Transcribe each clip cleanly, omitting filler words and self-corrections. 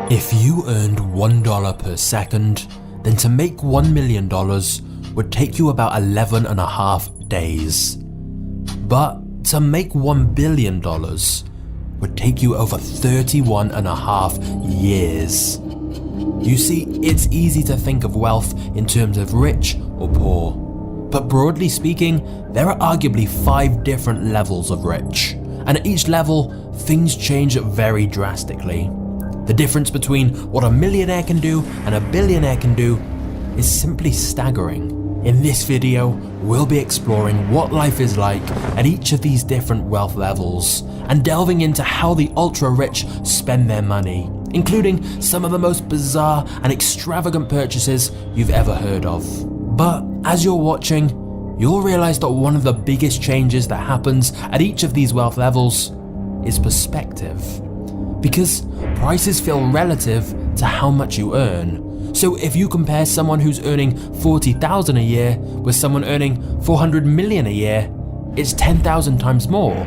If you earned $1 per second, then to make $1 million would take you about 11.5 days. But to make $1 billion would take you over 31.5 years. You see, it's easy to think of wealth in terms of rich or poor. But broadly speaking, there are arguably 5 different levels of rich. And at each level, things change very drastically. The difference between what a millionaire can do and a billionaire can do is simply staggering. In this video, we'll be exploring what life is like at each of these different wealth levels and delving into how the ultra-rich spend their money, including some of the most bizarre and extravagant purchases you've ever heard of. But as you're watching, you'll realize that one of the biggest changes that happens at each of these wealth levels is perspective. Because prices feel relative to how much you earn. So if you compare someone who's earning $40,000 a year with someone earning $400 million a year, it's 10,000 times more,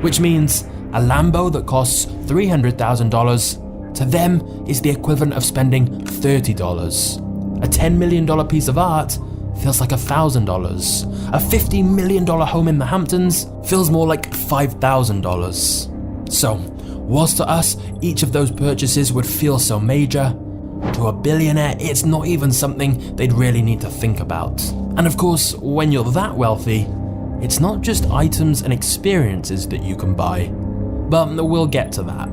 which means a Lambo that costs $300,000 to them is the equivalent of spending $30. A $10 million piece of art feels like $1,000. A $50 million home in the Hamptons feels more like $5,000. So, whilst to us, each of those purchases would feel so major, to a billionaire, it's not even something they'd really need to think about. And of course, when you're that wealthy, it's not just items and experiences that you can buy. But we'll get to that.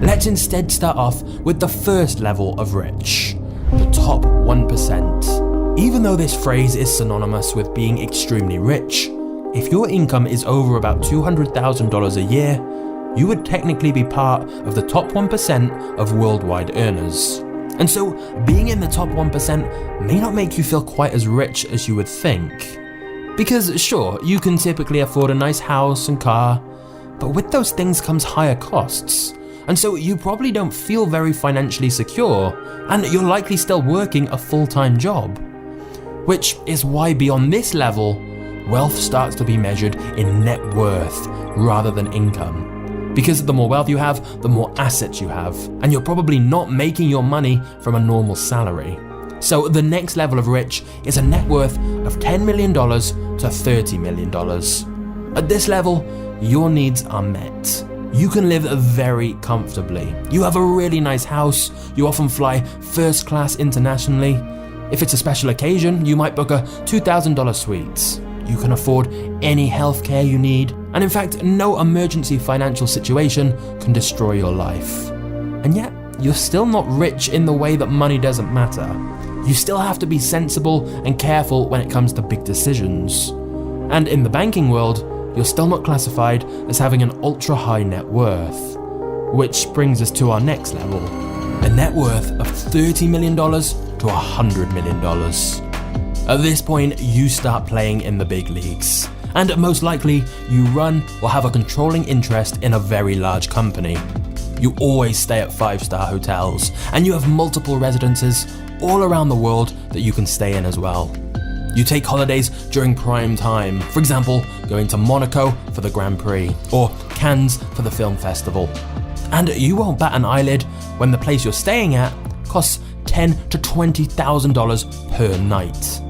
Let's instead start off with the first level of rich, the top 1%. Even though this phrase is synonymous with being extremely rich, if your income is over about $200,000 a year, you would technically be part of the top 1% of worldwide earners. And so, being in the top 1% may not make you feel quite as rich as you would think. Because sure, you can typically afford a nice house and car, but with those things comes higher costs. And so you probably don't feel very financially secure, and you're likely still working a full-time job. Which is why beyond this level, wealth starts to be measured in net worth rather than income. Because the more wealth you have, the more assets you have, and you're probably not making your money from a normal salary. So the next level of rich is a net worth of $10 million to $30 million. At this level, your needs are met. You can live very comfortably. You have a really nice house, you often fly first class internationally. If it's a special occasion, you might book a $2,000 suite. You can afford any healthcare you need, and in fact, no emergency financial situation can destroy your life. And yet, you're still not rich in the way that money doesn't matter. You still have to be sensible and careful when it comes to big decisions. And in the banking world, you're still not classified as having an ultra-high net worth. Which brings us to our next level, a net worth of $30 million to $100 million. At this point, you start playing in the big leagues, and most likely, you run or have a controlling interest in a very large company. You always stay at 5-star hotels, and you have multiple residences all around the world that you can stay in as well. You take holidays during prime time, for example, going to Monaco for the Grand Prix, or Cannes for the film festival. And you won't bat an eyelid when the place you're staying at costs $10,000 to $20,000 per night.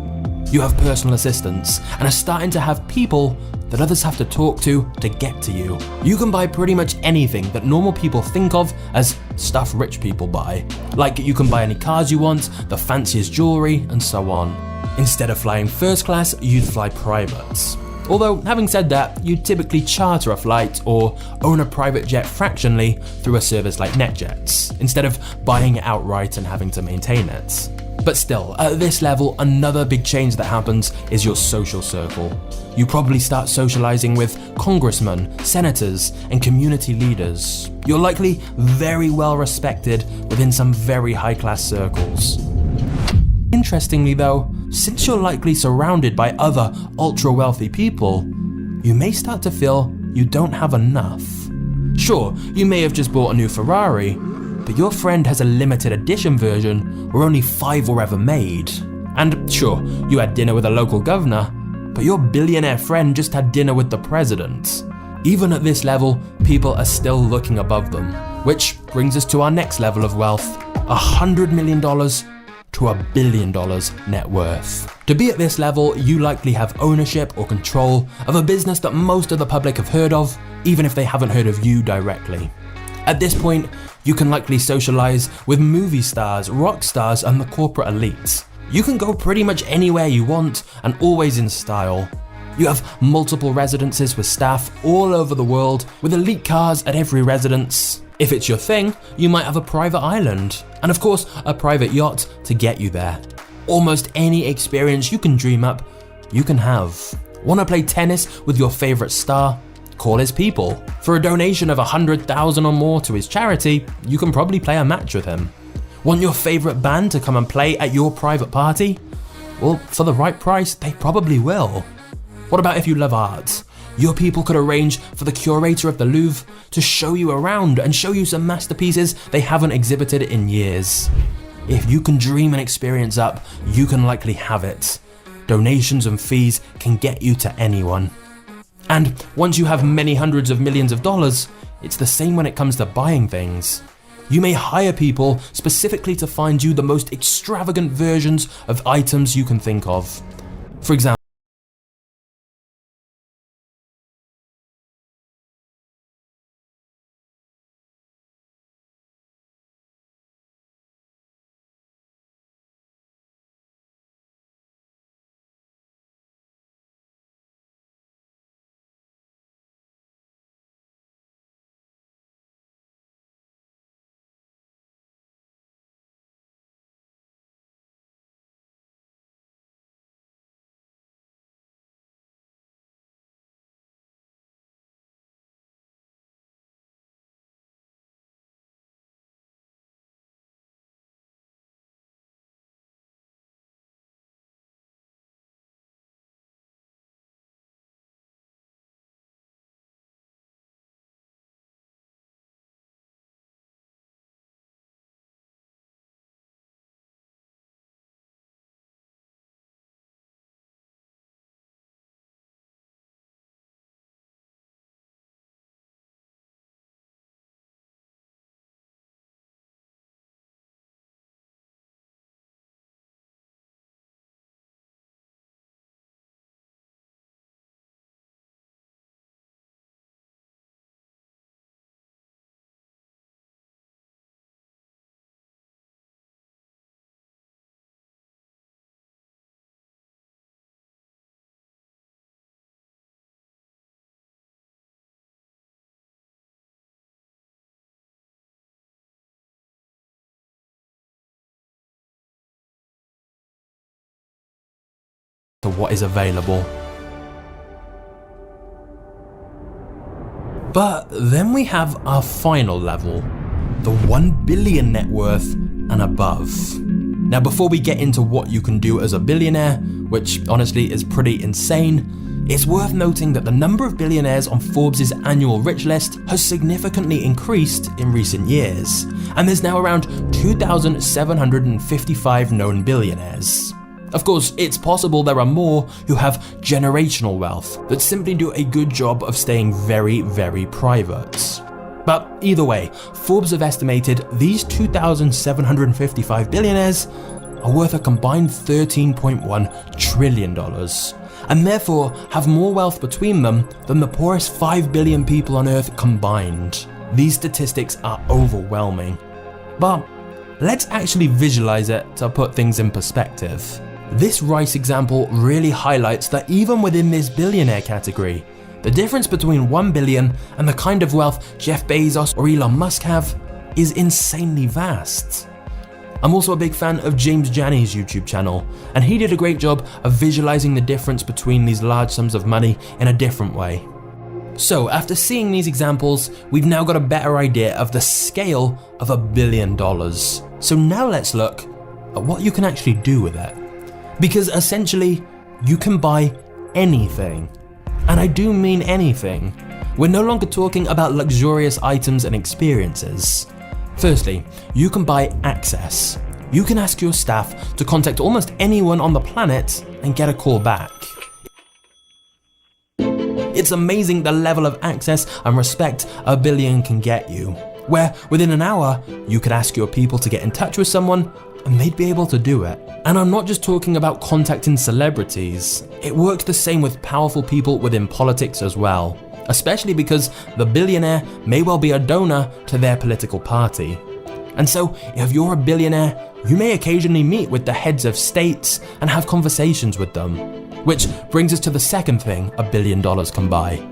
You have personal assistants and are starting to have people that others have to talk to get to you. You can buy pretty much anything that normal people think of as stuff rich people buy. Like you can buy any cars you want, the fanciest jewelry, and so on. Instead of flying first class, you'd fly private. Although, having said that, you'd typically charter a flight or own a private jet fractionally through a service like NetJets, instead of buying it outright and having to maintain it. But still, at this level, another big change that happens is your social circle. You probably start socializing with congressmen, senators, and community leaders. You're likely very well respected within some very high-class circles. Interestingly though, since you're likely surrounded by other ultra-wealthy people, you may start to feel you don't have enough. Sure, you may have just bought a new Ferrari, but your friend has a limited edition version where only 5 were ever made. And sure, you had dinner with a local governor, but your billionaire friend just had dinner with the president. Even at this level, people are still looking above them, which brings us to our next level of wealth, $100 million to $1 billion net worth. To be at this level, you likely have ownership or control of a business that most of the public have heard of, even if they haven't heard of you directly. At this point, you can likely socialize with movie stars, rock stars, and the corporate elites. You can go pretty much anywhere you want and always in style. You have multiple residences with staff all over the world, with elite cars at every residence. If it's your thing, you might have a private island, and of course, a private yacht to get you there. Almost any experience you can dream up, you can have. Want to play tennis with your favorite star? Call his people. For a donation of $100,000 or more to his charity, you can probably play a match with him. Want your favorite band to come and play at your private party? Well, for the right price, they probably will. What about if you love art? Your people could arrange for the curator of the Louvre to show you around and show you some masterpieces they haven't exhibited in years. If you can dream an experience up, you can likely have it. Donations and fees can get you to anyone. And once you have many hundreds of millions of dollars, it's the same when it comes to buying things. You may hire people specifically to find you the most extravagant versions of items you can think of. For example, to what is available. But then we have our final level, the 1 billion net worth and above. Now, before we get into what you can do as a billionaire, which honestly is pretty insane, it's worth noting that the number of billionaires on Forbes' annual rich list has significantly increased in recent years, and there's now around 2,755 known billionaires. Of course, it's possible there are more who have generational wealth that simply do a good job of staying very, very private. But either way, Forbes have estimated these 2,755 billionaires are worth a combined $13.1 trillion, and therefore have more wealth between them than the poorest 5 billion people on Earth combined. These statistics are overwhelming. But let's actually visualize it to put things in perspective. This rice example really highlights that even within this billionaire category, the difference between 1 billion and the kind of wealth Jeff Bezos or Elon Musk have is insanely vast. I'm also a big fan of James Janney's YouTube channel, and he did a great job of visualizing the difference between these large sums of money in a different way. So after seeing these examples, we've now got a better idea of the scale of $1 billion. So now let's look at what you can actually do with it. Because essentially, you can buy anything. And I do mean anything. We're no longer talking about luxurious items and experiences. Firstly, you can buy access. You can ask your staff to contact almost anyone on the planet and get a call back. It's amazing the level of access and respect $1 billion can get you. where within an hour, you could ask your people to get in touch with someone and they'd be able to do it. And I'm not just talking about contacting celebrities. It works the same with powerful people within politics as well, especially because the billionaire may well be a donor to their political party. And so, if you're a billionaire, you may occasionally meet with the heads of states and have conversations with them. Which brings us to the second thing $1 billion can buy: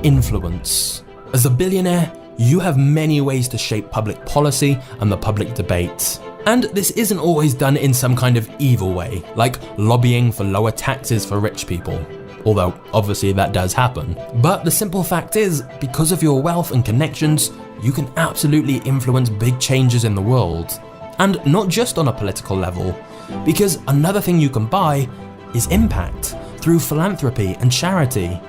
influence. As a billionaire, you have many ways to shape public policy and the public debate. And this isn't always done in some kind of evil way, like lobbying for lower taxes for rich people. Although, obviously that does happen. But the simple fact is, because of your wealth and connections, you can absolutely influence big changes in the world. And not just on a political level, because another thing you can buy is impact through philanthropy and charity.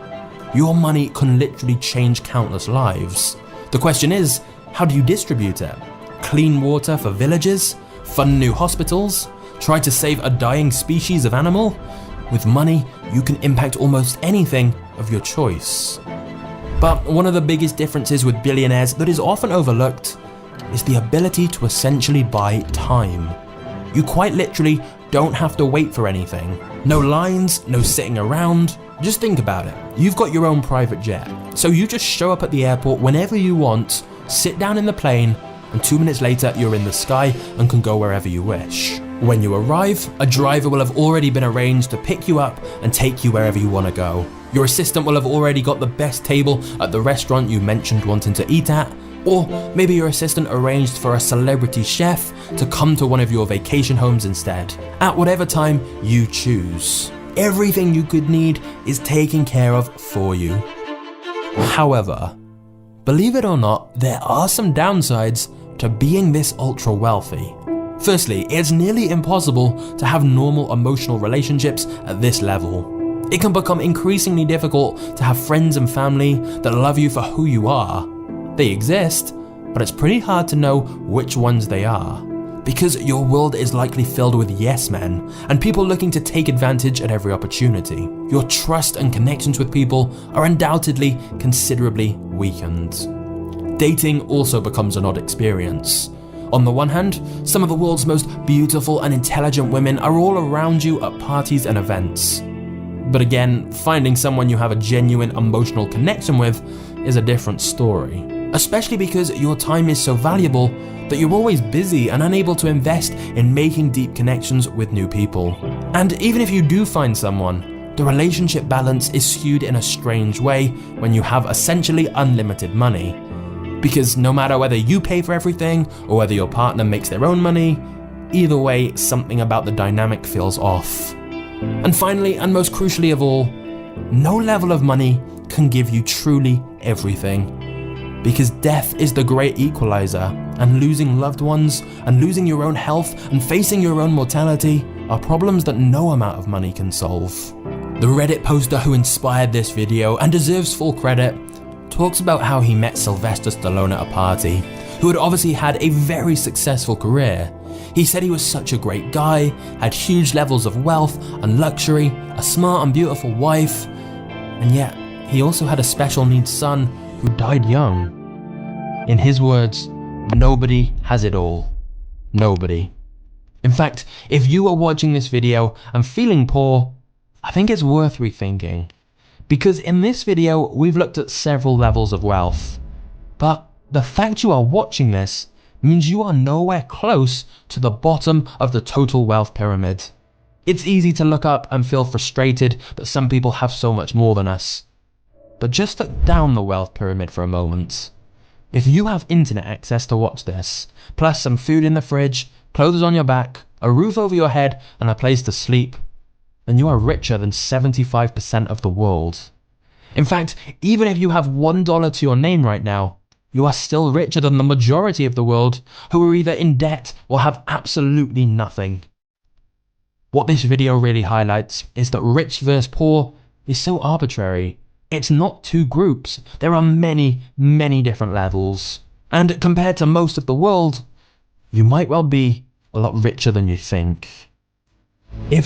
Your money can literally change countless lives. The question is, how do you distribute it? Clean water for villages? Fund new hospitals? Try to save a dying species of animal? With money, you can impact almost anything of your choice. But one of the biggest differences with billionaires that is often overlooked is the ability to essentially buy time. You quite literally don't have to wait for anything. No lines, no sitting around. Just think about it. You've got your own private jet, so you just show up at the airport whenever you want, sit down in the plane, and 2 minutes later you're in the sky and can go wherever you wish. When you arrive, a driver will have already been arranged to pick you up and take you wherever you want to go. Your assistant will have already got the best table at the restaurant you mentioned wanting to eat at, or maybe your assistant arranged for a celebrity chef to come to one of your vacation homes instead, at whatever time you choose. Everything you could need is taken care of for you. However, believe it or not, there are some downsides to being this ultra wealthy. Firstly, it's nearly impossible to have normal emotional relationships at this level. It can become increasingly difficult to have friends and family that love you for who you are. They exist, but it's pretty hard to know which ones they are, because your world is likely filled with yes men and people looking to take advantage at every opportunity. Your trust and connections with people are undoubtedly considerably weakened. Dating also becomes an odd experience. On the one hand, some of the world's most beautiful and intelligent women are all around you at parties and events. But again, finding someone you have a genuine emotional connection with is a different story. Especially because your time is so valuable that you're always busy and unable to invest in making deep connections with new people. And even if you do find someone, the relationship balance is skewed in a strange way when you have essentially unlimited money. Because no matter whether you pay for everything or whether your partner makes their own money, either way, something about the dynamic feels off. And finally, and most crucially of all, no level of money can give you truly everything. Because death is the great equalizer, and losing loved ones, and losing your own health, and facing your own mortality are problems that no amount of money can solve. The Reddit poster who inspired this video, and deserves full credit, talks about how he met Sylvester Stallone at a party, who had obviously had a very successful career. He said he was such a great guy, had huge levels of wealth and luxury, a smart and beautiful wife, and yet he also had a special needs son who died young. In his words, nobody has it all. Nobody. In fact, if you are watching this video and feeling poor, I think it's worth rethinking. Because in this video, we've looked at several levels of wealth. But the fact you are watching this means you are nowhere close to the bottom of the total wealth pyramid. It's easy to look up and feel frustrated that some people have so much more than us. But just look down the wealth pyramid for a moment. If you have internet access to watch this, plus some food in the fridge, clothes on your back, a roof over your head, and a place to sleep, then you are richer than 75% of the world. In fact, even if you have $1 to your name right now, you are still richer than the majority of the world who are either in debt or have absolutely nothing. What this video really highlights is that rich versus poor is so arbitrary. It's not two groups. There are many, many different levels. And compared to most of the world, you might well be a lot richer than you think. If